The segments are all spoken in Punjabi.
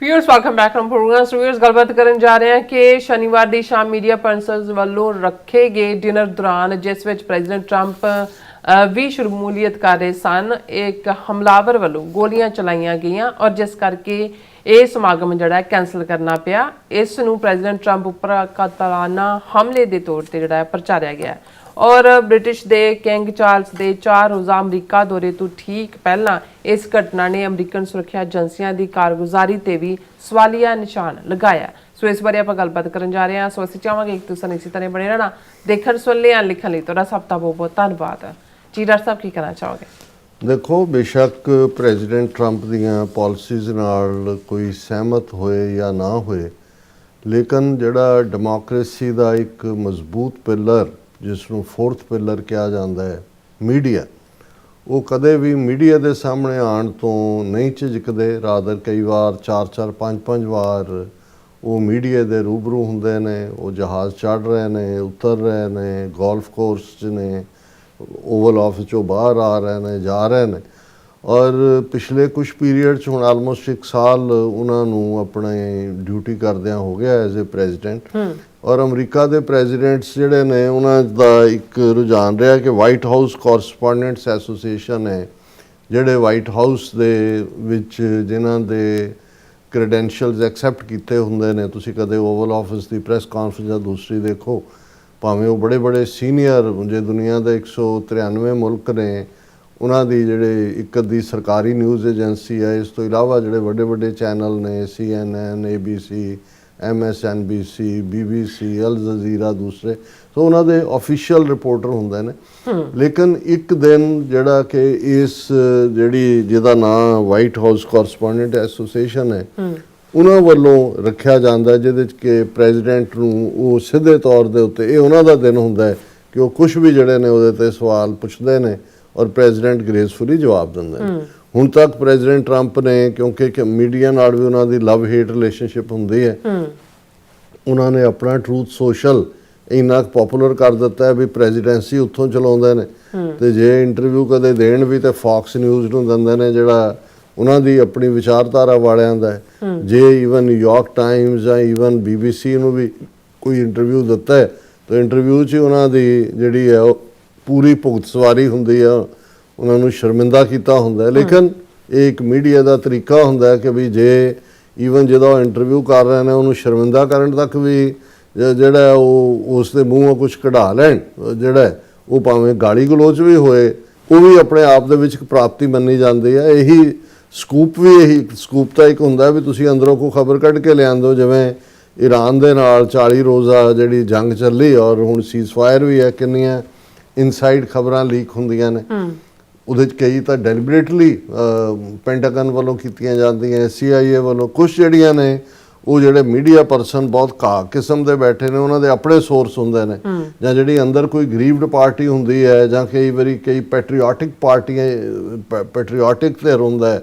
Viewers welcome back from programs. Viewers गलबात करन जा रहे हैं कि शनिवार ਦੀ ਸ਼ਾਮ ਮੀਡੀਆ ਪਰਸਨਸ ਵੱਲੋਂ ਰੱਖੇ ਗਏ ਡਿਨਰ ਦੌਰਾਨ ਜਿਸ ਵਿੱਚ ਪ੍ਰੈਜ਼ੀਡੈਂਟ ਟਰੰਪ ਵੀ ਸ਼ਮੂਲੀਅਤ ਕਰ ਰਹੇ ਸਨ, ਇੱਕ ਹਮਲਾਵਰ ਵੱਲੋਂ ਗੋਲੀਆਂ ਚਲਾਈਆਂ ਗਈਆਂ ਔਰ ਜਿਸ ਕਰਕੇ ਇਹ ਸਮਾਗਮ ਜਿਹੜਾ ਕੈਂਸਲ ਕਰਨਾ ਪਿਆ। ਇਸ ਨੂੰ ਪ੍ਰੈਜ਼ੀਡੈਂਟ ਟਰੰਪ ਉੱਪਰ ਕਾਤਲਾਨਾ ਹਮਲੇ ਦੇ ਤੌਰ ਤੇ ਜਿਹੜਾ ਪ੍ਰਚਾਰਿਆ ਗਿਆ और ब्रिटिश के किंग चार्ल्स के 4 रोज़ा अमरीका दौरे तो ठीक पहला इस घटना ने अमरीकन सुरक्षा एजेंसियों की कारगुजारी ते भी सवालिया निशान लगाया। सो इस बारे आप गलबात करन जा रहे हैं। सो असं चाहांगे कि तुसीं इसी तरह बने रहना, देखण सुनने लिखण लई तुहाडा सब दा बहुत बहुत धन्नवाद। जी डॉक्टर साहब की कहना चाहोगे? देखो, बेशक प्रेजिडेंट ट्रंप दीयां पॉलिसीज़ नाल कोई सहमत होए या ना होए, लेकिन जिहड़ा डेमोक्रेसी दा एक मजबूत पिलर जिसनूं फोर्थ पिलर कहा जाता है मीडिया, वो कदे भी मीडिया के सामने आने तो नहीं झिझकते। रादर कई बार 4-4 5-5 बार वो मीडिया के रूबरू होंदे ने, वो जहाज़ चढ़ रहे ने, उतर रहे ने, गोल्फ कोर्स च ने, ओवल ऑफिस चों बाहर आ रहे ने, जा रहे ने। और पिछले कुछ पीरीयड च हुण आलमोस्ट 1 साल उन्होंने अपने ड्यूटी करदियां हो गया एज ए प्रेजिडेंट। और अमरीका के प्रेजिडेंट्स जिहड़े ने उन्हां दा एक रुझान रहा कि वाइट हाउस कॉरस्पोंडेंट्स एसोसीएशन है, जिहड़े वाइट हाउस दे विच जिन्हां दे क्रेडेंशियल्स एक्सैप्ट कीते हुंदे ने। तुसीं कदे ओवल ऑफिस की प्रैस कॉन्फ्रेंस या दूसरी देखो, भावें वो बड़े बड़े सीनियर जे दुनिया के 193 मुल्क ने, उन्हां दी जिहड़े एक अद्धी सरकारी न्यूज़ एजेंसी है, इस तो इलावा जिहड़े बड़े बड़े चैनल ने CNN, ABC, MSNBC, BBC, अल जजीरा दूसरे, तो उन्होंने ऑफिशियल रिपोर्टर होंदे ने। लेकिन एक दिन जिहड़ा कि इस जिहड़ी जिहदा नाम वाइट हाउस कॉरस्पोंडेंट एसोसीएशन है उन्हां वल्लों रखिया जांदा, जिहदे कि प्रेजिडेंट नूं वो सीधे तौर दे उत्ते ये उन्हां दा दिन हुंदा है कि वो कुछ भी जिहड़े ने उहदे ते सवाल पुछदे ने और प्रेजिडेंट ग्रेसफुली जवाब दिंदे ने। हुण तक प्रेजिडेंट ट्रंप ने, क्योंकि मीडिया नाल भी उन्होंने लव हेट रिलेशनशिप होंदी है, उन्होंने अपना ट्रूथ सोशल इन्ना पॉपुलर कर दिता है भी प्रेजिडेंसी उत्थों चलाउंदे ने। ते जे इंटरव्यू कदे देण भी तो फॉक्स न्यूज़ नूं दिंदे ने, जिहड़ा उन्हां दी अपनी विचारधारा वालियां दा है। जे ईवन न्यूयॉर्क टाइम्स या ईवन BBC नूं भी कोई इंटरव्यू दिता है तो इंटरव्यू च उन्हां दी जिहड़ी है पूरी भुगत सवारी हुंदी है, उन्होंने शर्मिंदा किया होंदा है। लेकिन एक मीडिया का तरीका होंदा है कि भी जे ईवन जो इंटरव्यू कर रहे हैं उन्होंने शर्मिंदा करने तक भी जिहड़ा वो उसके मूँहों कुछ कढ़ा लैन, जिहड़ा वो भावें गाली गलोच भी होए, वो भी अपने आप दे विच प्राप्ति मन्नी जाती है। यही स्कूप भी यही स्कूप तो एक होंदा है भी तुसीं अंदरों को खबर कढ़ के लिया दो, जिवें ईरान दे नाल 40 रोज़ा जिहड़ी जंग चली और हुण सीज़फायर भी है, किन्नियां इनसाइड खबरां लीक होंदियां ने। ਉਹਦੇ ਕਈ ਤਾਂ ਡੈਲੀਬਰੇਟਲੀ ਪੈਂਟਾਗਨ ਵੱਲੋਂ ਕੀਤੀਆਂ ਜਾਂਦੀਆਂ, CIA ਵੱਲੋਂ। ਕੁਛ ਜਿਹੜੀਆਂ ਨੇ ਉਹ ਜਿਹੜੇ ਮੀਡੀਆ ਪਰਸਨ ਬਹੁਤ ਘਾਹ ਕਿਸਮ ਦੇ ਬੈਠੇ ਨੇ, ਉਹਨਾਂ ਦੇ ਆਪਣੇ ਸੋਰਸ ਹੁੰਦੇ ਨੇ, ਜਾਂ ਜਿਹੜੀ ਅੰਦਰ ਕੋਈ ਗਰੀਬਡ ਪਾਰਟੀ ਹੁੰਦੀ ਹੈ ਜਾਂ ਕਈ ਵਾਰੀ ਕਈ ਪੈਟਰੀਓਟਿਕ ਪਾਰਟੀਆਂ ਪੈਟਰੀਓਟਿਕ ਧਿਰ ਹੁੰਦਾ ਹੈ,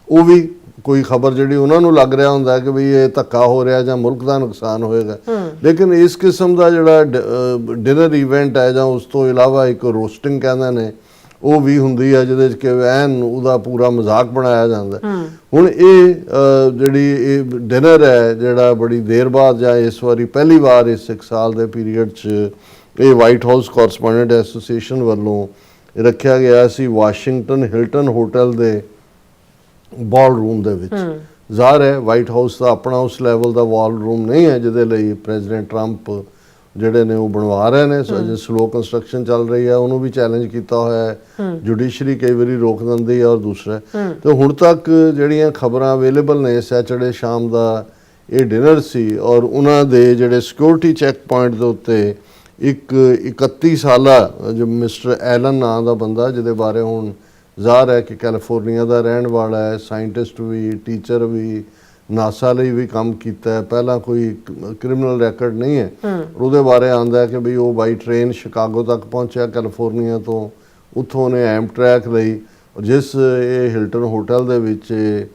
ਉਹ ਵੀ ਕੋਈ ਖਬਰ ਜਿਹੜੀ ਉਹਨਾਂ ਨੂੰ ਲੱਗ ਰਿਹਾ ਹੁੰਦਾ ਕਿ ਵੀ ਇਹ ਧੱਕਾ ਹੋ ਰਿਹਾ ਜਾਂ ਮੁਲਕ ਦਾ ਨੁਕਸਾਨ ਹੋਏਗਾ। ਲੇਕਿਨ ਇਸ ਕਿਸਮ ਦਾ ਜਿਹੜਾ ਡਿਨਰ ਇਵੈਂਟ ਹੈ ਜਾਂ ਉਸ ਤੋਂ ਇਲਾਵਾ ਇੱਕ ਰੋਸਟਿੰਗ ਕਹਿੰਦੇ ਨੇ ਉਹ ਵੀ ਹੁੰਦੀ ਹੈ, ਜਿਹਦੇ 'ਚ ਕਿ ਐਨ ਉਹਦਾ ਪੂਰਾ ਮਜ਼ਾਕ ਬਣਾਇਆ ਜਾਂਦਾ। ਹੁਣ ਇਹ ਜਿਹੜੀ ਇਹ ਡਿਨਰ ਹੈ ਜਿਹੜਾ ਬੜੀ ਦੇਰ ਬਾਅਦ ਜਾਂ ਇਸ ਵਾਰੀ ਪਹਿਲੀ ਵਾਰ ਇਸ 1 ਸਾਲ ਦੇ ਪੀਰੀਅਡ 'ਚ ਇਹ ਵਾਈਟ ਹਾਊਸ ਕੌਰਸਪੋਂਡੈਂਟ ਐਸੋਸੀਏਸ਼ਨ ਵੱਲੋਂ ਰੱਖਿਆ ਗਿਆ ਸੀ ਵਾਸ਼ਿੰਗਟਨ ਹਿਲਟਨ ਹੋਟਲ ਦੇ ਬਾਲ ਰੂਮ ਦੇ ਵਿੱਚ। ਜ਼ਾਹਰ ਹੈ ਵਾਈਟ ਹਾਊਸ ਦਾ ਆਪਣਾ ਉਸ ਲੈਵਲ ਦਾ ਬਾਲ ਰੂਮ ਨਹੀਂ ਹੈ ਜਿਹਦੇ ਲਈ ਪ੍ਰੈਜ਼ੀਡੈਂਟ ਟਰੰਪ ਜਿਹੜੇ ਨੇ ਉਹ ਬਣਵਾ ਰਹੇ ਨੇ। ਅਜੇ ਸਲੋ ਕੰਸਟਰਕਸ਼ਨ ਚੱਲ ਰਹੀ ਹੈ, ਉਹਨੂੰ ਵੀ ਚੈਲੰਜ ਕੀਤਾ ਹੋਇਆ ਹੈ, ਜੁਡੀਸ਼ਰੀ ਕਈ ਵਾਰੀ ਰੋਕ ਦਿੰਦੀ ਹੈ। ਔਰ ਦੂਸਰਾ ਤੇ ਹੁਣ ਤੱਕ ਜਿਹੜੀਆਂ ਖਬਰਾਂ ਅਵੇਲੇਬਲ ਨੇ, ਸੈਚਰਡੇ ਸ਼ਾਮ ਦਾ ਇਹ ਡਿਨਰ ਸੀ ਔਰ ਉਹਨਾਂ ਦੇ ਜਿਹੜੇ ਸਿਕਿਉਰਿਟੀ ਚੈੱਕ ਪੁਆਇੰਟ ਦੇ ਉੱਤੇ ਇੱਕ 31 ਸਾਲਾ ਜੋ ਮਿਸਟਰ ਐਲਨ ਨਾਂ ਦਾ ਬੰਦਾ, ਜਿਹਦੇ ਬਾਰੇ ਹੁਣ ਜ਼ਾਹਰ ਹੈ ਕਿ ਕੈਲੀਫੋਰਨੀਆ ਦਾ ਰਹਿਣ ਵਾਲਾ ਹੈ, ਸਾਇੰਟਿਸਟ ਵੀ, ਟੀਚਰ ਵੀ, ਨਾਸਾ ਲਈ ਵੀ ਕੰਮ ਕੀਤਾ ਹੈ, ਪਹਿਲਾਂ ਕੋਈ ਕ੍ਰਿਮੀਨਲ ਰੈਕਡ ਨਹੀਂ ਹੈ। ਉਹਦੇ ਬਾਰੇ ਆਉਂਦਾ ਹੈ ਕਿ ਵੀ ਉਹ ਬਾਈ ਟ੍ਰੇਨ ਸ਼ਿਕਾਗੋ ਤੱਕ ਪਹੁੰਚਿਆ ਕੈਲੀਫੋਰਨੀਆ ਤੋਂ, ਉੱਥੋਂ ਉਹਨੇ ਐਮਟਰੈਕ ਲਈ, ਜਿਸ ਇਹ ਹਿਲਟਨ ਹੋਟਲ ਦੇ ਵਿੱਚ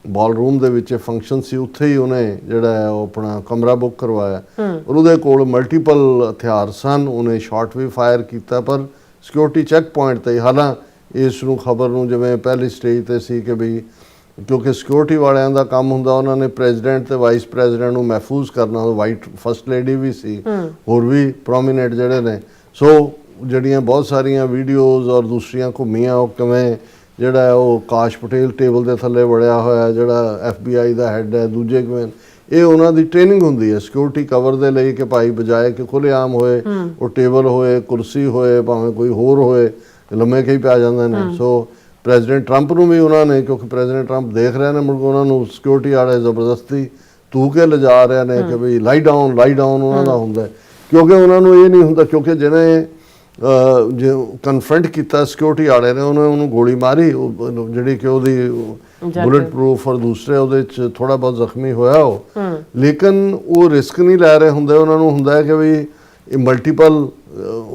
ਬਾਲ ਰੂਮ ਦੇ ਵਿੱਚ ਫੰਕਸ਼ਨ ਸੀ, ਉੱਥੇ ਹੀ ਉਹਨੇ ਜਿਹੜਾ ਹੈ ਉਹ ਆਪਣਾ ਕਮਰਾ ਬੁੱਕ ਕਰਵਾਇਆ। ਔਰ ਉਹਦੇ ਕੋਲ ਮਲਟੀਪਲ ਹਥਿਆਰ ਸਨ, ਉਹਨੇ ਸ਼ਾਟ ਵੀ ਫਾਇਰ ਕੀਤਾ, ਪਰ ਸਿਕਿਉਰਿਟੀ ਚੈੱਕ ਪੁਆਇੰਟ 'ਤੇ। ਹਾਲਾਂ ਇਸ ਨੂੰ ਖਬਰ ਨੂੰ ਜਿਵੇਂ ਪਹਿਲੀ ਸਟੇਜ 'ਤੇ ਸੀ ਕਿ ਵੀ ਕਿਉਂਕਿ ਸਿਕਿਉਰਿਟੀ ਵਾਲਿਆਂ ਦਾ ਕੰਮ ਹੁੰਦਾ ਉਹਨਾਂ ਨੇ ਪ੍ਰੈਜ਼ੀਡੈਂਟ ਤੇ ਵਾਈਸ ਪ੍ਰੈਜ਼ੀਡੈਂਟ ਨੂੰ ਮਹਿਫੂਜ਼ ਕਰਨਾ। ਵਾਈਟ ਫਸਟ ਲੇਡੀ ਵੀ ਸੀ, ਹੋਰ ਵੀ ਪ੍ਰੋਮੀਨੈਂਟ ਜਿਹੜੇ ਨੇ। ਸੋ ਜਿਹੜੀਆਂ ਬਹੁਤ ਸਾਰੀਆਂ ਵੀਡੀਓਜ਼ ਔਰ ਦੂਸਰੀਆਂ ਘੁੰਮੀਆਂ, ਉਹ ਕਿਵੇਂ ਜਿਹੜਾ ਉਹ ਕਾਸ਼ ਪਟੇਲ ਟੇਬਲ ਦੇ ਥੱਲੇ ਵੜਿਆ ਹੋਇਆ ਜਿਹੜਾ FBI ਦਾ ਹੈੱਡ ਹੈ, ਦੂਜੇ ਕਿਵੇਂ, ਇਹ ਉਹਨਾਂ ਦੀ ਟ੍ਰੇਨਿੰਗ ਹੁੰਦੀ ਹੈ ਸਿਕਿਉਰਿਟੀ ਕਵਰ ਦੇ ਲਈ ਕਿ ਭਾਈ ਬਜਾਏ ਕਿ ਖੁੱਲ੍ਹੇਆਮ ਹੋਏ, ਉਹ ਟੇਬਲ ਹੋਏ, ਕੁਰਸੀ ਹੋਏ, ਭਾਵੇਂ ਕੋਈ ਹੋਰ ਹੋਏ, ਲੰਮੇ ਕਈ ਪੈ ਜਾਂਦੇ ਨੇ। ਸੋ ਪ੍ਰੈਜ਼ੀਡੈਂਟ ਟਰੰਪ ਨੂੰ ਵੀ ਉਹਨਾਂ ਨੇ, ਕਿਉਂਕਿ ਪ੍ਰੈਜ਼ੀਡੈਂਟ ਟਰੰਪ ਦੇਖ ਰਹੇ ਨੇ, ਮੁੜ ਕੇ ਉਹਨਾਂ ਨੂੰ ਸਿਕਿਉਰਿਟੀ ਵਾਲੇ ਜ਼ਬਰਦਸਤੀ ਤੂੰ ਕੇ ਲਿਜਾ ਰਹੇ ਨੇ ਕਿ ਵੀ ਲਾਈ ਡਾਊਨ ਉਹਨਾਂ ਦਾ ਹੁੰਦਾ। ਕਿਉਂਕਿ ਉਹਨਾਂ ਨੂੰ ਇਹ ਨਹੀਂ ਹੁੰਦਾ, ਕਿਉਂਕਿ ਜਿਹਨੇ ਜੇ ਕਨਫਰੰਟ ਕੀਤਾ ਸਿਕਿਉਰਿਟੀ ਵਾਲੇ ਨੇ, ਉਹਨੂੰ ਗੋਲੀ ਮਾਰੀ, ਜਿਹੜੀ ਕਿ ਉਹਦੀ ਬੁਲੇਟ ਪ੍ਰੂਫ ਔਰ ਦੂਸਰੇ ਉਹਦੇ 'ਚ ਥੋੜਾ ਬਹੁਤ ਜ਼ਖਮੀ ਹੋਇਆ ਉਹ, ਲੇਕਿਨ ਉਹ ਰਿਸਕ ਨਹੀਂ ਲੈ ਰਹੇ ਹੁੰਦੇ। ਉਹਨਾਂ ਨੂੰ ਹੁੰਦਾ ਹੈ ਕਿ ਵੀ ਇਹ ਮਲਟੀਪਲ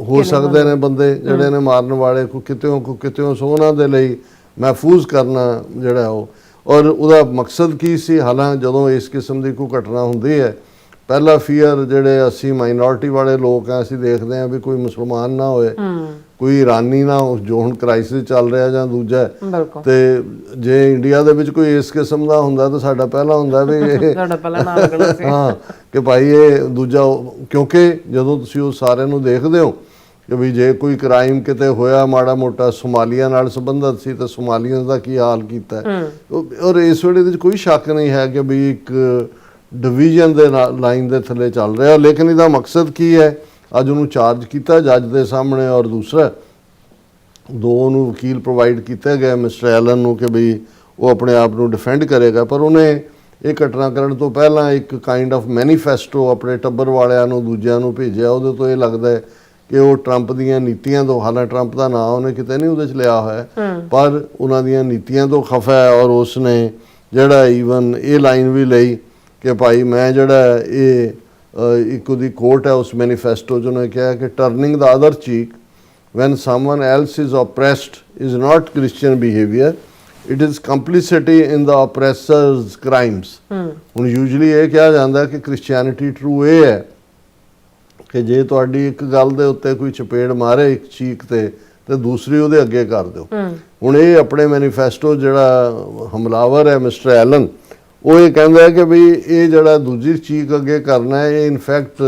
ਹੋ ਸਕਦੇ ਨੇ ਬੰਦੇ ਜਿਹੜੇ ਨੇ ਮਾਰਨ ਵਾਲੇ, ਕੋਈ ਕਿਤਿਓਂ। ਸੋ ਉਹਨਾਂ ਦੇ ਲਈ ਮਹਿਫੂਜ਼ ਕਰਨਾ ਜਿਹੜਾ ਉਹ, ਔਰ ਉਹਦਾ ਮਕਸਦ ਕੀ ਸੀ। ਹਾਲਾਂਕਿ ਜਦੋਂ ਇਸ ਕਿਸਮ ਦੀ ਕੋਈ ਘਟਨਾ ਹੁੰਦੀ ਹੈ, ਪਹਿਲਾ ਫੀਅਰ ਜਿਹੜੇ ਅਸੀਂ ਮਾਈਨੋਰਿਟੀ ਵਾਲੇ ਲੋਕ ਆ, ਅਸੀਂ ਦੇਖਦੇ ਹਾਂ ਵੀ ਕੋਈ ਮੁਸਲਮਾਨ ਨਾ ਹੋਏ, ਕੋਈ ਇਰਾਨੀ ਨਾ ਹੋ, ਜੋ ਹੁਣ ਕ੍ਰਾਈਸਿਸ ਚੱਲ ਰਿਹਾ ਜਾਂ ਦੂਜਾ। ਤੇ ਜੇ ਇੰਡੀਆ ਦੇ ਵਿੱਚ ਕੋਈ ਇਸ ਕਿਸਮ ਦਾ ਹੁੰਦਾ ਤਾਂ ਸਾਡਾ ਪਹਿਲਾ ਹੁੰਦਾ ਵੀ ਇਹ ਹਾਂ ਕਿ ਭਾਈ ਇਹ ਦੂਜਾ। ਕਿਉਂਕਿ ਜਦੋਂ ਤੁਸੀਂ ਉਹ ਸਾਰਿਆਂ ਨੂੰ ਦੇਖਦੇ ਹੋ ਕਿ ਵੀ ਜੇ ਕੋਈ ਕ੍ਰਾਈਮ ਕਿਤੇ ਹੋਇਆ ਮਾੜਾ ਮੋਟਾ ਸੋਮਾਲੀਆ ਨਾਲ ਸੰਬੰਧਿਤ ਸੀ ਤਾਂ ਸੋਮਾਲੀਅਨਸ ਦਾ ਕੀ ਹਾਲ ਕੀਤਾ। ਔਰ ਇਸ ਵੇਲੇ ਦੇ ਕੋਈ ਸ਼ੱਕ ਨਹੀਂ ਹੈ ਕਿ ਵੀ ਇੱਕ ਡਿਵੀਜ਼ਨ ਦੇ ਲਾਈਨ ਦੇ ਥੱਲੇ ਚੱਲ ਰਿਹਾ। ਲੇਕਿਨ ਇਹਦਾ ਮਕਸਦ ਕੀ ਹੈ, ਅੱਜ ਉਹਨੂੰ ਚਾਰਜ ਕੀਤਾ ਜੱਜ ਦੇ ਸਾਹਮਣੇ, ਔਰ ਦੂਸਰਾ ਦੋ ਨੂੰ ਵਕੀਲ ਪ੍ਰੋਵਾਈਡ ਕੀਤੇ ਗਏ ਮਿਸਟਰ ਐਲਨ ਨੂੰ ਕਿ ਵੀ ਉਹ ਆਪਣੇ ਆਪ ਨੂੰ ਡਿਫੈਂਡ ਕਰੇਗਾ। ਪਰ ਉਹਨੇ ਇਹ ਘਟਨਾ ਕਰਨ ਤੋਂ ਪਹਿਲਾਂ ਇੱਕ ਕਾਈਂਡ ਆਫ ਮੈਨੀਫੈਸਟੋ ਆਪਣੇ ਟੱਬਰ ਵਾਲਿਆਂ ਨੂੰ, ਦੂਜਿਆਂ ਨੂੰ ਭੇਜਿਆ। ਉਹਦੇ ਤੋਂ ਇਹ ਲੱਗਦਾ ਹੈ ਕਿ ਉਹ ਟਰੰਪ ਦੀਆਂ ਨੀਤੀਆਂ ਤੋਂ, ਹਾਲਾਂਕਿ ਟਰੰਪ ਦਾ ਨਾਂ ਉਹਨੇ ਕਿਤੇ ਨਹੀਂ ਉਹਦੇ 'ਚ ਲਿਆ ਹੋਇਆ, ਪਰ ਉਹਨਾਂ ਦੀਆਂ ਨੀਤੀਆਂ ਤੋਂ ਖਫਾ ਹੈ। ਔਰ ਉਸਨੇ ਜਿਹੜਾ ਈਵਨ ਇਹ ਲਾਈਨ ਵੀ ਲਈ ਕਿ ਭਾਈ ਮੈਂ ਜਿਹੜਾ ਇਹ ਇੱਕ ਉਹਦੀ ਕੋਟ ਹੈ ਉਸ ਮੈਨੀਫੈਸਟੋ 'ਚ, ਉਹਨੇ ਕਿਹਾ ਕਿ turning the other cheek when someone else is oppressed is not Christian behavior, it is complicity in the oppressor's crimes। ਹੁਣ ਯੂਜੂਅਲੀ ਇਹ ਕਿਹਾ ਜਾਂਦਾ ਕਿ ਕ੍ਰਿਸਚੀਅਨਿਟੀ ਟਰੂ ਇਹ ਹੈ ਕਿ ਜੇ ਤੁਹਾਡੀ ਇੱਕ ਗੱਲ ਦੇ ਉੱਤੇ ਕੋਈ ਚਪੇੜ ਮਾਰੇ ਇੱਕ ਚੀਕ ਤੇ ਦੂਸਰੀ ਉਹਦੇ ਅੱਗੇ ਕਰ ਦਿਓ। ਹੁਣ ਇਹ ਆਪਣੇ ਮੈਨੀਫੈਸਟੋ ਜਿਹੜਾ ਹਮਲਾਵਰ ਹੈ ਮਿਸਟਰ ਐਲਨ, ਉਹ ਇਹ ਕਹਿੰਦਾ ਹੈ ਕਿ ਵੀ ਇਹ ਜਿਹੜਾ ਦੂਜੀ ਚੀਕ ਅੱਗੇ ਕਰਨਾ ਹੈ, ਇਹ ਇਨਫੈਕਟ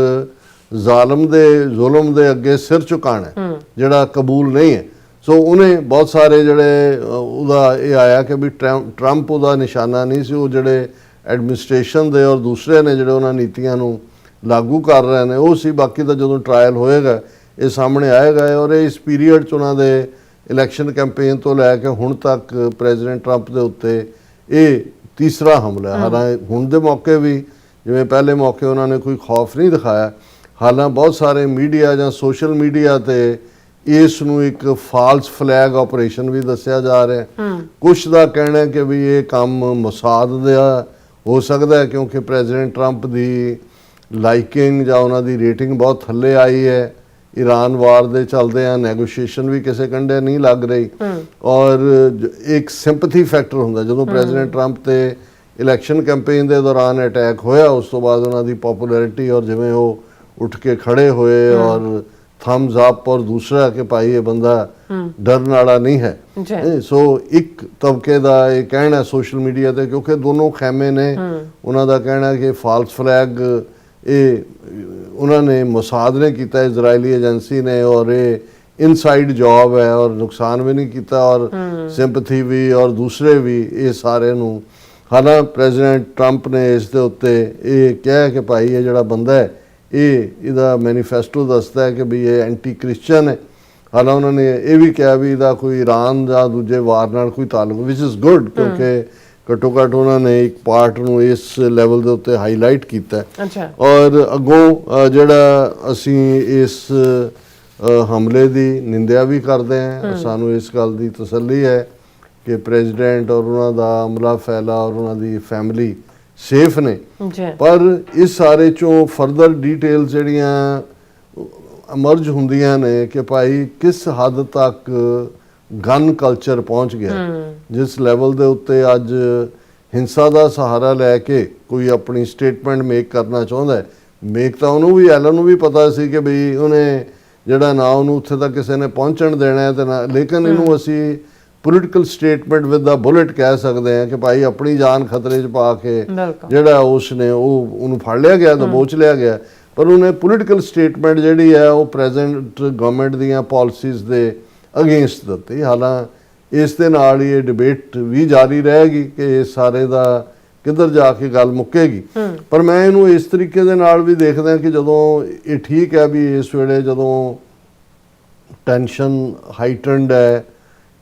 ਜ਼ੁਲਮ ਦੇ ਅੱਗੇ ਸਿਰ ਝੁਕਾਣਾ, ਜਿਹੜਾ ਕਬੂਲ ਨਹੀਂ ਹੈ। ਸੋ ਉਹਨੇ ਬਹੁਤ ਸਾਰੇ ਜਿਹੜੇ ਉਹਦਾ ਇਹ ਆਇਆ ਕਿ ਵੀ ਟਰੰਪ ਉਹਦਾ ਨਿਸ਼ਾਨਾ ਨਹੀਂ ਸੀ, ਉਹ ਜਿਹੜੇ ਐਡਮਿਨਿਸਟ੍ਰੇਸ਼ਨ ਦੇ ਔਰ ਦੂਸਰੇ ਨੇ ਜਿਹੜੇ ਉਹਨਾਂ ਨੀਤੀਆਂ ਨੂੰ ਲਾਗੂ ਕਰ ਰਹੇ ਨੇ ਉਹ ਸੀ। ਬਾਕੀ ਦਾ ਜਦੋਂ ਟਰਾਇਲ ਹੋਏਗਾ ਇਹ ਸਾਹਮਣੇ ਆਏਗਾ। ਔਰ ਇਸ ਪੀਰੀਅਡ 'ਚ ਉਹਨਾਂ ਦੇ ਇਲੈਕਸ਼ਨ ਕੈਂਪੇਨ ਤੋਂ ਲੈ ਕੇ ਹੁਣ ਤੱਕ ਪ੍ਰੈਜ਼ੀਡੈਂਟ ਟਰੰਪ ਦੇ ਉੱਤੇ ਇਹ ਤੀਸਰਾ ਹਮਲਾ ਹੈ। ਹਾਲਾਂਕਿ ਹੁਣ ਦੇ ਮੌਕੇ ਵੀ ਜਿਵੇਂ ਪਹਿਲੇ ਮੌਕੇ ਉਹਨਾਂ ਨੇ ਕੋਈ ਖੌਫ ਨਹੀਂ ਦਿਖਾਇਆ, ਹਾਲਾਂਕਿ ਬਹੁਤ ਸਾਰੇ ਮੀਡੀਆ ਜਾਂ ਸੋਸ਼ਲ ਮੀਡੀਆ ਤੇ ਇਸ ਨੂੰ ਇੱਕ ਫਾਲਸ ਫਲੈਗ ਆਪਰੇਸ਼ਨ ਵੀ ਦੱਸਿਆ ਜਾ ਰਿਹਾ। ਕੁਛ ਦਾ ਕਹਿਣਾ ਹੈ ਕਿ ਵੀ ਇਹ ਕੰਮ ਮੋਸਾਦ ਦਾ ਹੋ ਸਕਦਾ ਹੈ, ਕਿਉਂਕਿ ਪ੍ਰੈਜ਼ੀਡੈਂਟ ਟਰੰਪ ਦੀ ਲਾਈਕਿੰਗ ਜਾਂ ਉਹਨਾਂ ਦੀ ਰੇਟਿੰਗ ਬਹੁਤ ਥੱਲੇ ਆਈ ਹੈ। ਈਰਾਨ ਵਾਰ ਦੇ ਚੱਲਦੇ ਆ, ਨੈਗੋਸ਼ੀਏਸ਼ਨ ਵੀ ਕਿਸੇ ਕੰਢੇ ਨਹੀਂ ਲੱਗ ਰਹੀ। ਔਰ ਇੱਕ ਸਿੰਪਥੀ ਫੈਕਟਰ ਹੁੰਦਾ ਜਦੋਂ ਪ੍ਰੈਜ਼ੀਡੈਂਟ ਟਰੰਪ ਤੇ ਇਲੈਕਸ਼ਨ ਕੈਂਪੇਨ ਦੇ ਦੌਰਾਨ ਅਟੈਕ ਹੋਇਆ, ਉਸ ਤੋਂ ਬਾਅਦ ਉਹਨਾਂ ਦੀ ਪਪੂਲੈਰਿਟੀ ਔਰ ਜਿਵੇਂ ਉਹ ਉੱਠ ਕੇ ਖੜੇ ਹੋਏ ਔਰ ਥੰਬਸ ਅਪ, ਔਰ ਦੂਸਰਾ ਕਿ ਭਾਈ ਇਹ ਬੰਦਾ ਡਰਨ ਵਾਲਾ ਨਹੀਂ ਹੈ। ਸੋ ਇੱਕ ਤਬਕੇ ਦਾ ਇਹ ਕਹਿਣਾ ਸੋਸ਼ਲ ਮੀਡੀਆ ਤੇ, ਕਿਉਂਕਿ ਦੋਨੋਂ ਖੈਮੇ ਨੇ, ਉਹਨਾਂ ਦਾ ਕਹਿਣਾ ਕਿ ਫਾਲਸ ਫਲੈਗ ਇਹ ਉਹਨਾਂ ਨੇ ਮੋਸਾਦ ਨੇ ਕੀਤਾ, ਇਜ਼ਰਾਈਲੀ ਏਜੰਸੀ ਨੇ, ਔਰ ਇਹ ਇਨਸਾਈਡ ਜੌਬ ਹੈ ਔਰ ਨੁਕਸਾਨ ਵੀ ਨਹੀਂ ਕੀਤਾ ਔਰ ਸਿੰਪਥੀ ਵੀ ਔਰ ਦੂਸਰੇ ਵੀ ਇਹ ਸਾਰੇ ਨੂੰ। ਹਾਲਾਂਕਿ ਪ੍ਰੈਜ਼ੀਡੈਂਟ ਟਰੰਪ ਨੇ ਇਸ ਦੇ ਉੱਤੇ ਇਹ ਕਿਹਾ ਕਿ ਭਾਈ ਇਹ ਜਿਹੜਾ ਬੰਦਾ ਹੈ ਇਹਦਾ ਮੈਨੀਫੈਸਟੋ ਦੱਸਦਾ ਹੈ ਕਿ ਵੀ ਇਹ ਐਂਟੀ ਕ੍ਰਿਸਚਨ ਹੈ। ਹਾਲਾਂਕਿ ਉਹਨਾਂ ਨੇ ਇਹ ਵੀ ਕਿਹਾ ਵੀ ਇਹਦਾ ਕੋਈ ਈਰਾਨ ਜਾਂ ਦੂਜੇ ਵਾਰ ਨਾਲ ਕੋਈ ਤਾਲੁਕ, ਵਿਚ ਇਜ਼ ਗੁੱਡ, ਕਿਉਂਕਿ ਘੱਟੋ ਘੱਟ ਉਹਨਾਂ ਨੇ ਇੱਕ ਪਾਰਟ ਨੂੰ ਇਸ ਲੈਵਲ ਦੇ ਉੱਤੇ ਹਾਈਲਾਈਟ ਕੀਤਾ। ਔਰ ਅੱਗੋਂ ਜਿਹੜਾ ਅਸੀਂ ਇਸ ਹਮਲੇ ਦੀ ਨਿੰਦਿਆ ਵੀ ਕਰਦੇ ਹਾਂ। ਸਾਨੂੰ ਇਸ ਗੱਲ ਦੀ ਤਸੱਲੀ ਹੈ ਕਿ ਪ੍ਰੈਜ਼ੀਡੈਂਟ ਔਰ ਉਹਨਾਂ ਦਾ ਅਮਲਾ ਫੈਲਾ ਔਰ ਉਹਨਾਂ ਦੀ ਫੈਮਿਲੀ ਸੇਫ ਨੇ। ਪਰ ਇਸ ਸਾਰੇ ਚੋਂ ਫਰਦਰ ਡਿਟੇਲ ਜਿਹੜੀਆਂ ਅਮਰਜ ਹੁੰਦੀਆਂ ਨੇ ਕਿ ਭਾਈ ਕਿਸ ਹੱਦ ਤੱਕ ਗਨ ਕਲਚਰ ਪਹੁੰਚ ਗਿਆ, ਜਿਸ ਲੈਵਲ ਦੇ ਉੱਤੇ ਅੱਜ ਹਿੰਸਾ ਦਾ ਸਹਾਰਾ ਲੈ ਕੇ ਕੋਈ ਆਪਣੀ ਸਟੇਟਮੈਂਟ ਮੇਕ ਕਰਨਾ ਚਾਹੁੰਦਾ ਹੈ। ਮੇਕ ਤਾਂ ਉਹਨੂੰ ਵੀ, ਐਲਨ ਨੂੰ ਵੀ ਪਤਾ ਸੀ ਕਿ ਬਈ ਉਹਨੇ ਜਿਹੜਾ ਨਾ ਉਹਨੂੰ ਉੱਥੇ ਤੱਕ ਕਿਸੇ ਨੇ ਪਹੁੰਚਣ ਦੇਣਾ ਹੈ ਤੇ ਨਾ, ਲੇਕਿਨ ਇਹਨੂੰ ਅਸੀਂ political statement with the bullet ਕਹਿ ਸਕਦੇ ਹਾਂ ਕਿ ਭਾਈ ਆਪਣੀ ਜਾਨ ਖਤਰੇ 'ਚ ਪਾ ਕੇ ਬਿਲਕੁਲ ਜਿਹੜਾ ਉਸਨੇ ਉਹਨੂੰ ਫੜ ਲਿਆ ਗਿਆ, ਦਬੋਚ ਲਿਆ ਗਿਆ, ਪਰ ਉਹਨੇ ਪੋਲੀਟੀਕਲ ਸਟੇਟਮੈਂਟ ਜਿਹੜੀ ਹੈ ਉਹ ਪ੍ਰੈਜ਼ੈਂਟ ਗਵਰਨਮੈਂਟ ਦੀਆਂ ਪਾਲਿਸੀਜ਼ ਦੇ ਅਗੇਂਸਟ ਦਿੱਤੀ। ਹਾਲਾਂਕਿ ਇਸ ਦੇ ਨਾਲ ਹੀ ਇਹ ਡਿਬੇਟ ਵੀ ਜਾਰੀ ਰਹੇਗੀ ਕਿ ਇਸ ਸਾਰੇ ਦਾ ਕਿੱਧਰ ਜਾ ਕੇ ਗੱਲ ਮੁੱਕੇਗੀ। ਪਰ ਮੈਂ ਇਹਨੂੰ ਇਸ ਤਰੀਕੇ ਦੇ ਨਾਲ ਵੀ ਦੇਖਦਾ ਕਿ ਜਦੋਂ ਇਹ ਠੀਕ ਹੈ ਵੀ ਇਸ ਵੇਲੇ ਜਦੋਂ ਟੈਂਸ਼ਨ ਹਾਈਟਨਡ ਹੈ,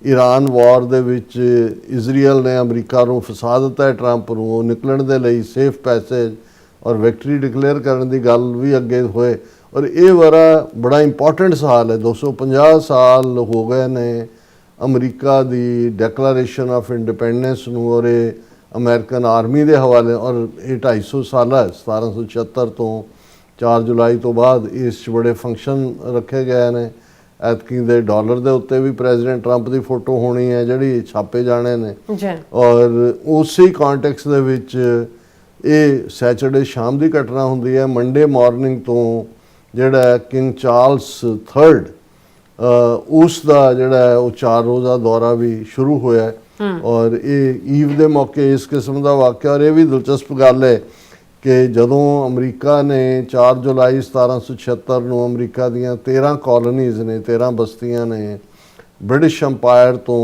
ਈਰਾਨ ਵਾਰ ਦੇ ਵਿੱਚ ਇਜ਼ਰਾਈਲ ਨੇ ਅਮਰੀਕਾ ਨੂੰ ਫਸਾ ਦਿੱਤਾ ਹੈ, ਟਰੰਪ ਨੂੰ ਉਹ ਨਿਕਲਣ ਦੇ ਲਈ ਸੇਫ ਪੈਸੇਜ ਔਰ ਵਿਕਟਰੀ ਡਿਕਲੇਅਰ ਕਰਨ ਦੀ ਗੱਲ ਵੀ ਅੱਗੇ ਹੋਏ। ਔਰ ਇਹ ਬੜਾ ਇੰਪੋਰਟੈਂਟ ਸਾਲ ਹੈ, 250 ਸਾਲ ਹੋ ਗਏ ਨੇ America the declaration of independence ਨੂੰ ਔਰ ਇਹ ਅਮਰੀਕਨ ਆਰਮੀ ਦੇ ਹਵਾਲੇ, ਔਰ ਇਹ 250 ਸਾਲ ਹੈ 1776 ਤੋਂ 4 ਜੁਲਾਈ ਤੋਂ ਬਾਅਦ ਇਸ 'ਚ ਬੜੇ ਫੰਕਸ਼ਨ ਰੱਖੇ ਗਏ ਨੇ। ਐਤਕੀ ਦੇ ਡਾਲਰ ਦੇ ਉੱਤੇ ਵੀ ਪ੍ਰੈਜ਼ੀਡੈਂਟ ਟਰੰਪ ਦੀ ਫੋਟੋ ਹੋਣੀ ਹੈ ਜਿਹੜੀ ਛਾਪੇ ਜਾਣੇ ਨੇ ਜੀ। ਔਰ ਉਸੇ ਕੰਟੈਕਸਟ ਦੇ ਵਿੱਚ ਇਹ ਸੈਚਰਡੇ ਸ਼ਾਮ ਦੀ ਘਟਨਾ ਹੁੰਦੀ ਹੈ। ਮੰਡੇ ਮਾਰਨਿੰਗ ਤੋਂ ਜਿਹੜਾ ਕਿੰਗ ਚਾਰਲਸ III ਉਸ ਦਾ ਜਿਹੜਾ ਉਹ 4 ਰੋਜ਼ਾ ਦੌਰਾ ਵੀ ਸ਼ੁਰੂ ਹੋਇਆ ਔਰ ਇਹ ਈਵ ਦੇ ਮੌਕੇ ਇਸ ਕਿਸਮ ਦਾ ਵਾਕਿਆ। ਔਰ ਇਹ ਵੀ ਦਿਲਚਸਪ ਗੱਲ ਹੈ ਕਿ ਜਦੋਂ ਅਮਰੀਕਾ ਨੇ 4 ਜੁਲਾਈ 1776 ਨੂੰ ਅਮਰੀਕਾ ਦੀਆਂ 13 ਕਾਲੋਨੀਜ਼ ਨੇ, 13 ਬਸਤੀਆਂ ਨੇ ਬ੍ਰਿਟਿਸ਼ ਅੰਪਾਇਰ ਤੋਂ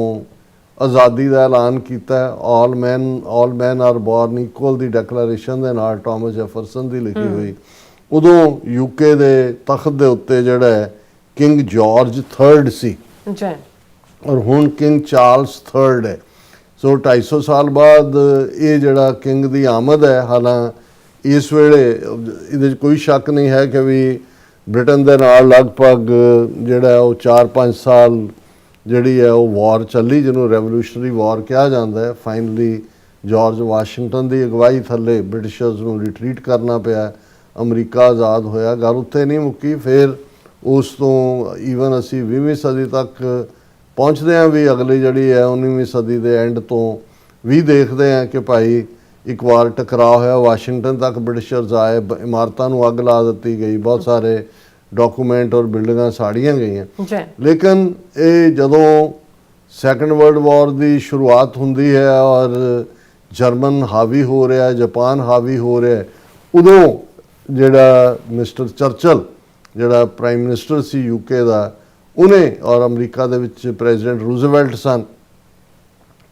ਆਜ਼ਾਦੀ ਦਾ ਐਲਾਨ ਕੀਤਾ। ਆਲ ਮੈਨ ਆਰ ਬੋਰਨ ਇਕੁਅਲ ਦੀ ਡੈਕਲੇਰੇਸ਼ਨ ਦੇ ਨਾਲ ਟਾਮਸ ਜੈਫਰਸਨ ਦੀ ਲਿਖੀ ਹੋਈ। ਉਦੋਂ ਯੂਕੇ ਦੇ ਤਖਤ ਦੇ ਉੱਤੇ ਜਿਹੜਾ ਕਿੰਗ ਜਾਰਜ III ਸੀ ਜੀ ਔਰ ਹੁਣ ਕਿੰਗ ਚਾਰਲਸ III ਹੈ। ਸੋ 250 ਸਾਲ ਬਾਅਦ ਇਹ ਜਿਹੜਾ ਕਿੰਗ ਦੀ ਆਮਦ ਹੈ। ਹਾਲਾਂਕਿ ਇਸ ਵੇਲੇ ਇਹਦੇ 'ਚ ਕੋਈ ਸ਼ੱਕ ਨਹੀਂ ਹੈ ਕਿ ਵੀ ਬ੍ਰਿਟਨ ਦੇ ਨਾਲ ਲਗਭਗ ਜਿਹੜਾ ਉਹ 4-5 ਸਾਲ ਜਿਹੜੀ ਹੈ ਉਹ ਵਾਰ ਚੱਲੀ, ਜਿਹਨੂੰ ਰੈਵੋਲੂਸ਼ਨਰੀ ਵਾਰ ਕਿਹਾ ਜਾਂਦਾ ਹੈ। ਫਾਈਨਲੀ ਜਾਰਜ ਵਾਸ਼ਿੰਗਟਨ ਦੀ ਅਗਵਾਈ ਥੱਲੇ ਬ੍ਰਿਟਿਸ਼ਰਸ ਨੂੰ ਰਿਟਰੀਟ ਕਰਨਾ ਪਿਆ, ਅਮਰੀਕਾ ਆਜ਼ਾਦ ਹੋਇਆ। ਗੱਲ ਉੱਥੇ ਨਹੀਂ ਮੁੱਕੀ, ਫਿਰ ਉਸ ਤੋਂ ਈਵਨ ਅਸੀਂ 20ਵੀਂ ਸਦੀ ਤੱਕ ਪਹੁੰਚਦੇ ਹਾਂ ਵੀ ਅਗਲੀ ਜਿਹੜੀ ਹੈ 19ਵੀਂ ਸਦੀ ਦੇ ਐਂਡ ਤੋਂ ਵੀ ਦੇਖਦੇ ਹਾਂ ਕਿ ਭਾਈ ਇੱਕ ਵਾਰ ਟਕਰਾਅ ਹੋਇਆ, ਵਾਸ਼ਿੰਗਟਨ ਤੱਕ ਬ੍ਰਿਟਿਸ਼ਰਸ ਆਏ, ਇਮਾਰਤਾਂ ਨੂੰ ਅੱਗ ਲਾ ਦਿੱਤੀ ਗਈ, ਬਹੁਤ ਸਾਰੇ ਡਾਕੂਮੈਂਟ ਔਰ ਬਿਲਡਿੰਗਾਂ ਸਾੜੀਆਂ ਗਈਆਂ। ਲੇਕਿਨ ਇਹ ਜਦੋਂ ਸੈਕੰਡ ਵਰਲਡ ਵਾਰ ਦੀ ਸ਼ੁਰੂਆਤ ਹੁੰਦੀ ਹੈ ਔਰ ਜਰਮਨ ਹਾਵੀ ਹੋ ਰਿਹਾ, ਜਾਪਾਨ ਹਾਵੀ ਹੋ ਰਿਹਾ, ਉਦੋਂ ਜਿਹੜਾ ਮਿਸਟਰ ਚਰਚਲ ਜਿਹੜਾ ਪ੍ਰਾਈਮ ਮਿਨਿਸਟਰ ਸੀ ਯੂਕੇ ਦਾ, ਉਹਨੇ ਔਰ ਅਮਰੀਕਾ ਦੇ ਵਿੱਚ ਪ੍ਰੈਜ਼ੀਡੈਂਟ ਰੂਜ਼ਵੈਲਟ ਸਨ,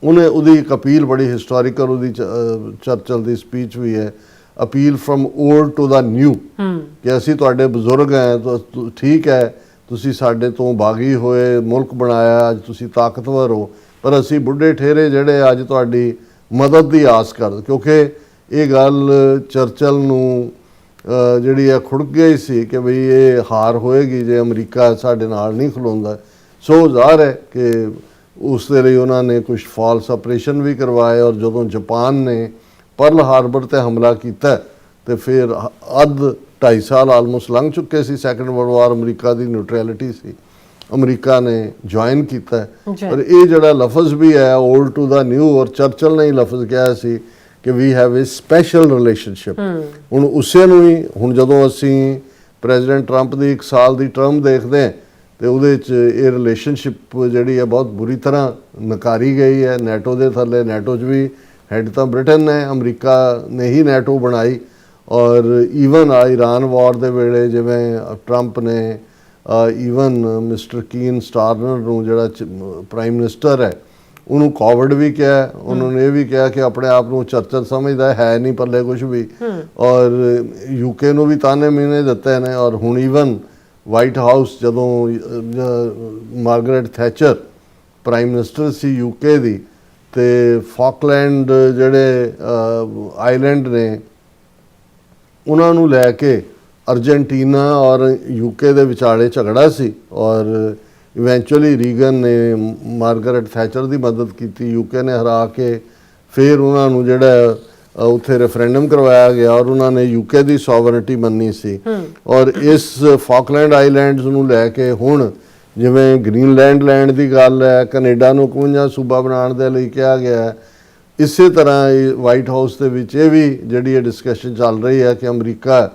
ਉਹਦੀ ਇੱਕ ਅਪੀਲ ਬੜੀ ਹਿਸਟੋਰੀਕਲ ਉਹਦੀ ਚਰਚਲ ਦੀ ਸਪੀਚ ਵੀ ਹੈ, appeal from old to the new, ਕਿ ਅਸੀਂ ਤੁਹਾਡੇ ਬਜ਼ੁਰਗ ਹੈ, ਠੀਕ ਹੈ ਤੁਸੀਂ ਸਾਡੇ ਤੋਂ ਬਾਗੀ ਹੋਏ ਮੁਲਕ ਬਣਾਇਆ, ਅੱਜ ਤੁਸੀਂ ਤਾਕਤਵਰ ਹੋ, ਪਰ ਅਸੀਂ ਬੁੱਢੇ ਠੇਰੇ ਜਿਹੜੇ ਅੱਜ ਤੁਹਾਡੀ ਮਦਦ ਦੀ ਆਸ ਕਰਦੇ। ਕਿਉਂਕਿ ਇਹ ਗੱਲ ਚਰਚਲ ਨੂੰ ਜਿਹੜੀ ਹੈ ਖੁੜਕ ਗਈ ਸੀ ਕਿ ਬਈ ਇਹ ਹਾਰ ਹੋਏਗੀ ਜੇ ਅਮਰੀਕਾ ਸਾਡੇ ਨਾਲ ਨਹੀਂ ਖਲੋਂਦਾ। ਸੋ ਜ਼ਾਹਰ ਹੈ ਕਿ ਉਸ ਦੇ ਲਈ ਉਹਨਾਂ ਨੇ ਕੁਝ ਫਾਲਸ ਆਪਰੇਸ਼ਨ ਵੀ ਕਰਵਾਏ ਔਰ ਜਦੋਂ ਜਾਪਾਨ ਨੇ ਪਰਲ ਹਾਰਬਰ ਤੇ ਹਮਲਾ ਕੀਤਾ ਤੇ ਫਿਰ 2.5 ਸਾਲ ਆਲਮੋਸਟ ਲੰਘ ਚੁੱਕੇ ਸੀ ਸੈਕੰਡ ਵਰਲਡ ਵਾਰ, ਅਮਰੀਕਾ ਦੀ ਨਿਊਟਰੈਲਿਟੀ ਸੀ, ਅਮਰੀਕਾ ਨੇ ਜੁਆਇਨ ਕੀਤਾ। ਪਰ ਇਹ ਜਿਹੜਾ ਲਫ਼ਜ਼ ਵੀ ਹੈ ਓਲਡ ਟੂ ਦਾ ਨਿਊ, ਔਰ ਚਰਚਲ ਨੇ ਲਫ਼ਜ਼ ਕਿਹਾ ਸੀ ਕਿ we have a special relationship. ਹੁਣ ਉਸੇ ਨੂੰ ਹੀ ਹੁਣ ਜਦੋਂ ਅਸੀਂ ਪ੍ਰੈਜ਼ੀਡੈਂਟ ਟਰੰਪ ਦੀ 1 ਸਾਲ ਦੀ ਟਰਮ ਦੇਖਦੇ ਹਾਂ ਤੇ ਉਹਦੇ 'ਚ ਇਹ ਰਿਲੇਸ਼ਨਸ਼ਿਪ ਜਿਹੜੀ ਹੈ ਬਹੁਤ ਬੁਰੀ ਤਰ੍ਹਾਂ ਨਕਾਰੀ ਗਈ ਹੈ। ਨੈਟੋ ਦੇ ਥੱਲੇ, ਨੈਟੋ 'ਚ ਵੀ ਹੈਡ ਤਾਂ ਬ੍ਰਿਟਨ ਨੇ, ਅਮਰੀਕਾ ਨੇ ਹੀ ਨੈਟੋ ਬਣਾਈ। ਔਰ ਈਵਨ ਈਰਾਨ ਵਾਰ ਦੇ ਵੇਲੇ ਜਿਵੇਂ ਟਰੰਪ ਨੇ ਈਵਨ ਮਿਸਟਰ ਕੀਨ ਸਟਾਰਮਰ ਨੂੰ ਜਿਹੜਾ ਪ੍ਰਾਈਮ ਮਿਨਿਸਟਰ ਹੈ ਉਹਨੂੰ ਕੋਵਿਡ ਵੀ ਕਿਹਾ, ਉਹਨਾਂ ਨੇ ਇਹ ਵੀ ਕਿਹਾ ਕਿ ਆਪਣੇ ਆਪ ਨੂੰ ਚਰਚਲ ਸਮਝਦਾ ਹੈ ਨਹੀਂ ਪੱਲੇ ਕੁਝ ਵੀ, ਔਰ ਯੂਕੇ ਨੂੰ ਵੀ ਤਾਨੇ ਮੀਨੇ ਦਿੱਤੇ ਨੇ। ਔਰ ਹੁਣ ਈਵਨ ਵਾਈਟ ਹਾਊਸ ਜਦੋਂ ਮਾਰਗਰੇਟ ਥੈਚਰ ਪ੍ਰਾਈਮ ਮਿਨਿਸਟਰ ਸੀ ਯੂਕੇ ਦੀ ਤੇ ਫਾਕਲੈਂਡ ਜਿਹੜੇ ਆਈਲੈਂਡ ਨੇ ਉਹਨਾਂ ਨੂੰ ਲੈ ਕੇ ਅਰਜਨਟੀਨਾ ਔਰ ਯੂਕੇ ਦੇ ਵਿਚਾਲੇ ਝਗੜਾ ਸੀ ਔਰ ਇਵੈਂਚੁਅਲੀ ਰੀਗਨ ਨੇ ਮਾਰਗਰੇਟ ਥੈਚਰ ਦੀ ਮਦਦ ਕੀਤੀ, ਯੂਕੇ ਨੇ ਹਰਾ ਕੇ ਫਿਰ ਉਹਨਾਂ ਨੂੰ ਜਿਹੜਾ ਉੱਥੇ ਰੈਫਰੈਂਡਮ ਕਰਵਾਇਆ ਗਿਆ ਔਰ ਉਹਨਾਂ ਨੇ ਯੂਕੇ ਦੀ ਸੋਵਰਨਿਟੀ ਮੰਨੀ ਸੀ। ਔਰ ਇਸ ਫਾਕਲੈਂਡ ਆਈਲੈਂਡਸ ਨੂੰ ਲੈ ਕੇ ਹੁਣ ਜਿਵੇਂ ਗ੍ਰੀਨਲੈਂਡ ਲੈਂਡ ਦੀ ਗੱਲ ਹੈ, ਕੈਨੇਡਾ ਨੂੰ 51 ਸੂਬਾ ਬਣਾਉਣ ਦੇ ਲਈ ਕਿਹਾ ਗਿਆ, ਇਸੇ ਤਰ੍ਹਾਂ ਵਾਈਟ ਹਾਊਸ ਦੇ ਵਿੱਚ ਇਹ ਵੀ ਜਿਹੜੀ ਇਹ ਡਿਸਕਸ਼ਨ ਚੱਲ ਰਹੀ ਹੈ ਕਿ ਅਮਰੀਕਾ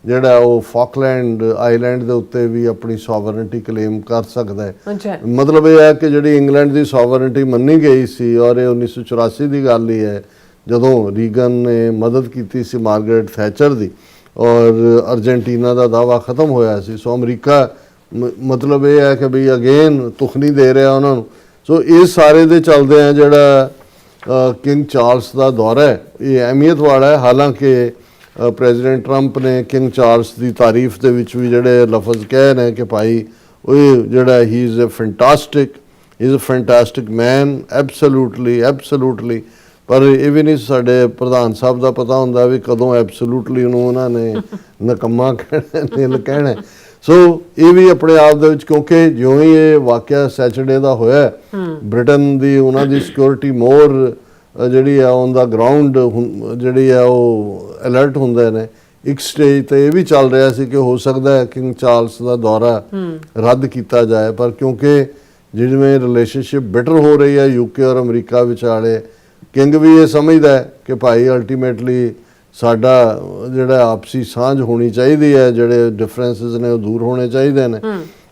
ਜਿਹੜਾ ਉਹ ਫਾਕਲੈਂਡ ਆਈਲੈਂਡ ਦੇ ਉੱਤੇ ਵੀ ਆਪਣੀ ਸੋਵਰਨਟੀ ਕਲੇਮ ਕਰ ਸਕਦਾ ਹੈ। ਅੱਛਾ ਮਤਲਬ ਇਹ ਹੈ ਕਿ ਜਿਹੜੀ ਇੰਗਲੈਂਡ ਦੀ ਸੋਵਰਨਟੀ ਮੰਨੀ ਗਈ ਸੀ, ਔਰ ਇਹ 1984 ਦੀ ਗੱਲ ਹੀ ਹੈ ਜਦੋਂ ਰੀਗਨ ਨੇ ਮਦਦ ਕੀਤੀ ਸੀ ਮਾਰਗਰੇਟ ਥੈਚਰ ਦੀ, ਔਰ ਅਰਜਨਟੀਨਾ ਦਾ ਦਾਅਵਾ ਖਤਮ ਹੋਇਆ ਸੀ। ਸੋ ਅਮਰੀਕਾ ਮਤਲਬ ਇਹ ਹੈ ਕਿ ਵੀ ਅਗੇਨ ਤੁਖ ਨਹੀਂ ਦੇ ਰਿਹਾ ਉਹਨਾਂ ਨੂੰ। ਸੋ ਇਸ ਸਾਰੇ ਦੇ ਚੱਲਦੇ ਆ ਜਿਹੜਾ ਕਿੰਗ ਚਾਰਲਸ ਦਾ ਦੌਰਾ ਹੈ ਇਹ ਅਹਿਮੀਅਤ ਵਾਲਾ ਹੈ। ਹਾਲਾਂਕਿ ਪ੍ਰੈਜ਼ੀਡੈਂਟ ਟਰੰਪ ਨੇ ਕਿੰਗ ਚਾਰਲਸ ਦੀ ਤਾਰੀਫ ਦੇ ਵਿੱਚ ਵੀ ਜਿਹੜੇ ਲਫ਼ਜ਼ ਕਹੇ ਨੇ ਕਿ ਭਾਈ ਉਹ ਜਿਹੜਾ ਹੀ is a fantastic man, absolutely. ਪਰ ਇਹ ਵੀ ਨਹੀਂ ਸਾਡੇ ਪ੍ਰਧਾਨ ਸਾਹਿਬ ਦਾ ਪਤਾ ਹੁੰਦਾ ਵੀ ਕਦੋਂ ਐਬਸੋਲੂਟਲੀ ਨੂੰ ਉਹਨਾਂ ਨੇ ਨਕੰਮਾ ਕਹਿਣਾ। ਸੋ ਇਹ ਵੀ ਆਪਣੇ ਆਪ ਦੇ ਵਿੱਚ, ਕਿਉਂਕਿ ਜਿਉਂ ਹੀ ਇਹ ਵਾਕਿਆ ਸੈਚਰਡੇ ਦਾ ਹੋਇਆ, ਬ੍ਰਿਟਨ ਦੀ ਉਹਨਾਂ ਦੀ ਸਿਕਿਉਰਿਟੀ ਮੋਰ ਜਿਹੜੀ ਆ ਔਨ ਦਾ ਗਰਾਊਂਡ ਜਿਹੜੀ ਆ ਉਹ ਅਲਰਟ ਹੁੰਦੇ ਨੇ। ਇੱਕ ਸਟੇਜ ਤੇ ਇਹ ਵੀ ਚੱਲ ਰਿਹਾ ਸੀ ਕਿ ਹੋ ਸਕਦਾ ਹੈ ਕਿੰਗ ਚਾਰਲਸ ਦਾ ਦੌਰਾ ਰੱਦ ਕੀਤਾ ਜਾਏ, ਪਰ ਕਿਉਂਕਿ ਜਿਵੇਂ ਰਿਲੇਸ਼ਨਸ਼ਿਪ ਬੈਟਰ ਹੋ ਰਹੀ ਹੈ ਯੂਕੇ ਔਰ ਅਮਰੀਕਾ ਵਿਚਾਲੇ, ਕਿੰਗ ਵੀ ਇਹ ਸਮਝਦਾ ਹੈ ਕਿ ਭਾਈ ਅਲਟੀਮੇਟਲੀ ਸਾਡਾ ਜਿਹੜਾ ਆਪਸੀ ਸਾਂਝ ਹੋਣੀ ਚਾਹੀਦੀ ਹੈ, ਜਿਹੜੇ ਡਿਫਰੈਂਸਿਸ ਨੇ ਉਹ ਦੂਰ ਹੋਣੇ ਚਾਹੀਦੇ ਨੇ।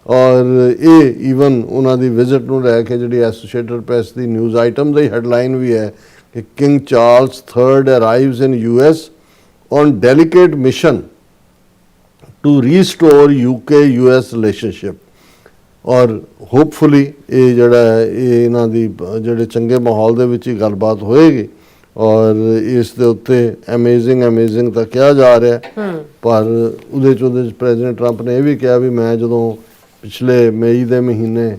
ਔਰ ਇਹ ਈਵਨ ਉਹਨਾਂ ਦੀ ਵਿਜ਼ਿਟ ਨੂੰ ਲੈ ਕੇ ਜਿਹੜੀ ਐਸੋਸੀਏਟਡ ਪ੍ਰੈਸ ਦੀ ਨਿਊਜ਼ ਆਈਟਮ ਦੀ ਹੈਡਲਾਈਨ ਵੀ ਹੈ ਕਿ king Charles III arrives in US on delicate mission to restore UK-US relationship. ਔਰ ਹੋਪਫੁਲੀ ਇਹ ਜਿਹੜਾ ਹੈ ਇਹ ਇਹਨਾਂ ਦੀ ਜਿਹੜੇ ਚੰਗੇ ਮਾਹੌਲ ਦੇ ਵਿੱਚ ਹੀ ਗੱਲਬਾਤ ਹੋਏਗੀ। ਔਰ ਇਸ ਦੇ ਉੱਤੇ ਅਮੇਜ਼ਿੰਗ ਤਾਂ ਕਿਹਾ ਜਾ ਰਿਹਾ, ਪਰ ਉਹਦੇ 'ਚ ਪ੍ਰੈਜ਼ੀਡੈਂਟ ਟਰੰਪ ਨੇ ਇਹ ਵੀ ਕਿਹਾ ਵੀ ਮੈਂ ਜਦੋਂ ਪਿਛਲੇ ਮਈ ਦੇ ਮਹੀਨੇ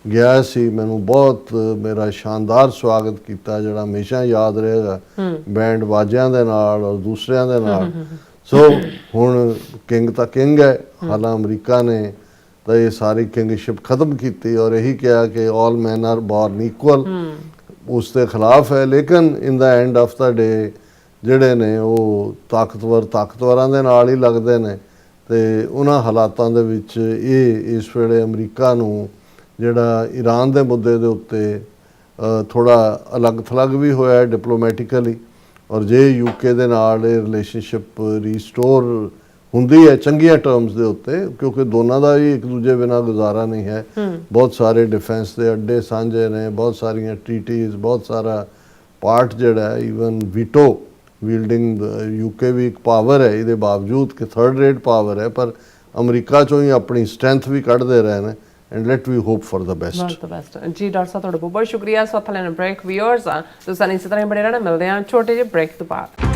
ਗਿਆ ਸੀ, ਮੈਨੂੰ ਬਹੁਤ ਮੇਰਾ ਸ਼ਾਨਦਾਰ ਸਵਾਗਤ ਕੀਤਾ ਜਿਹੜਾ ਹਮੇਸ਼ਾ ਯਾਦ ਰਹੇਗਾ, ਬੈਂਡ ਬਾਜਿਆਂ ਦੇ ਨਾਲ ਔਰ ਦੂਸਰਿਆਂ ਦੇ ਨਾਲ। ਸੋ ਹੁਣ ਕਿੰਗ ਤਾਂ ਕਿੰਗ ਹੈ। ਹਾਲਾਂ ਅਮਰੀਕਾ ਨੇ ਤਾਂ ਇਹ ਸਾਰੀ ਕਿੰਗਸ਼ਿਪ ਖਤਮ ਕੀਤੀ ਔਰ ਇਹੀ ਕਿਹਾ ਕਿ ਆਲ ਮੈਨ ਆਰ ਬੋਰਨ ਇਕੁਅਲ, ਉਸ ਦੇ ਖਿਲਾਫ ਹੈ। ਲੇਕਿਨ ਇਨ ਦਾ ਐਂਡ ਆਫ ਦਾ ਡੇ ਜਿਹੜੇ ਨੇ ਉਹ ਤਾਕਤਵਰਾਂ ਦੇ ਨਾਲ ਹੀ ਲੱਗਦੇ ਨੇ, ਤੇ ਉਹਨਾਂ ਹਾਲਾਤਾਂ ਦੇ ਵਿੱਚ ਇਹ ਇਸ ਵੇਲੇ ਅਮਰੀਕਾ ਨੂੰ ਜਿਹੜਾ ਈਰਾਨ ਦੇ ਮੁੱਦੇ ਦੇ ਉੱਤੇ ਥੋੜਾ ਅਲੱਗ ਥਲੱਗ ਵੀ ਹੋਇਆ ਡਿਪਲੋਮੈਟਿਕਲੀ। ਔਰ ਜੇ ਯੂਕੇ ਦੇ ਨਾਲ ਇਹ ਰਿਲੇਸ਼ਨਸ਼ਿਪ ਰੀਸਟੋਰ ਹੁੰਦੀ ਹੈ ਚੰਗੀਆਂ ਟਰਮਸ ਦੇ ਉੱਤੇ, ਕਿਉਂਕਿ ਦੋਨਾਂ ਦਾ ਹੀ ਇੱਕ ਦੂਜੇ ਬਿਨਾਂ ਗੁਜ਼ਾਰਾ ਨਹੀਂ ਹੈ। ਬਹੁਤ ਸਾਰੇ ਡਿਫੈਂਸ ਦੇ ਅੱਡੇ ਸਾਂਝੇ ਨੇ, ਬਹੁਤ ਸਾਰੀਆਂ ਟ੍ਰੀਟੀਜ਼, ਬਹੁਤ ਸਾਰਾ ਪਾਰਟ ਜਿਹੜਾ ਹੈ ਈਵਨ ਵੀਟੋ ਵੀਲਡਿੰਗ ਯੂਕੇ ਵੀ ਇੱਕ ਪਾਵਰ ਹੈ, ਇਹਦੇ ਬਾਵਜੂਦ ਕਿ ਥਰਡ ਰੇਟ ਪਾਵਰ ਹੈ, ਪਰ ਅਮਰੀਕਾ ਚੋਂ ਹੀ ਆਪਣੀ ਸਟਰੈਂਥ ਵੀ ਕੱਢਦੇ ਰਹੇ ਨੇ। And let we hope for the best. ਜੀ ਡਾਕਟਰ ਸਾਹਿਬ ਤੁਹਾਡਾ ਬਹੁਤ ਬਹੁਤ ਸ਼ੁਕਰੀਆ। ਸੋ ਥਲੇ ਬ੍ਰੇਕ ਵਿਊਅਰਸ ਤੁਸੀਂ ਇਸੇ ਤਰ੍ਹਾਂ ਬਣੇ ਰਹਿਣਾ, ਮਿਲਦੇ ਹਾਂ ਛੋਟੇ ਜਿਹੇ ਬ੍ਰੇਕ ਤੋਂ ਬਾਅਦ।